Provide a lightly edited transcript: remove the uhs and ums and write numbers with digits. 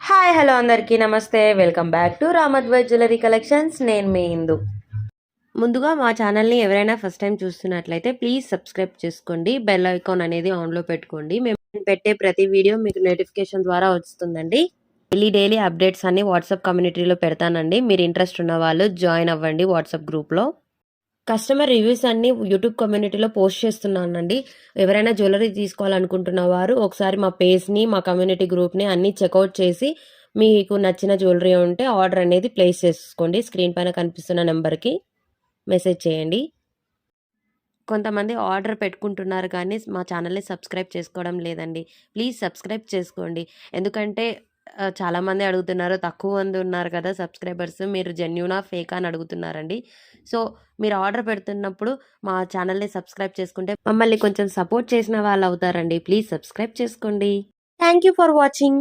Hi hello అందరికీ నమస్తే. Welcome back to Ramadvaith jewellery collections. నేను మీ ఇందు. ముందుగా మా ఛానల్ని ఎవరైనా ఫస్ట్ టైం చూస్తున్నట్లయితే ప్లీజ్ సబ్స్క్రైబ్ చేసుకోండి. బెల్ ఐకాన్ అనేది ఆన్లో పెట్టుకోండి. మేము పెట్టే ప్రతి వీడియో మీకు నోటిఫికేషన్ ద్వారా వస్తుందండి. డైలీ అప్డేట్స్ అన్ని వాట్సాప్ కమ్యూనిటీలో పెడతానండి. మీరు ఇంట్రెస్ట్ ఉన్న వాళ్ళు జాయిన్ అవ్వండి వాట్సాప్ గ్రూప్లో. కస్టమర్ రివ్యూస్ అన్ని యూట్యూబ్ కమ్యూనిటీలో పోస్ట్ చేస్తున్నానండి. ఎవరైనా జ్యువెలరీ తీసుకోవాలనుకుంటున్న వారు ఒకసారి మా పేజ్ని, మా కమ్యూనిటీ గ్రూప్ని అన్నీ చెక్అవుట్ చేసి మీకు నచ్చిన జ్యువెలరీ ఉంటే ఆర్డర్ అనేది ప్లేస్ చేసుకోండి. స్క్రీన్ పైన కనిపిస్తున్న నెంబర్కి మెసేజ్ చేయండి. కొంతమంది ఆర్డర్ పెట్టుకుంటున్నారు కానీ మా ఛానల్ని సబ్స్క్రైబ్ చేసుకోవడం లేదండి. ప్లీజ్ సబ్స్క్రైబ్ చేసుకోండి. ఎందుకంటే చాలామంది అడుగుతున్నారు, తక్కువ మంది ఉన్నారు కదా సబ్స్క్రైబర్స్, మీరు జెన్యూనా ఫేకా అని అడుగుతున్నారండి. సో మీరు ఆర్డర్ పెడుతున్నప్పుడు మా ఛానల్ని సబ్స్క్రైబ్ చేసుకుంటే మమ్మల్ని కొంచెం సపోర్ట్ చేసిన వాళ్ళు అవుతారండి. ప్లీజ్ సబ్స్క్రైబ్ చేసుకోండి. Thank you for watching.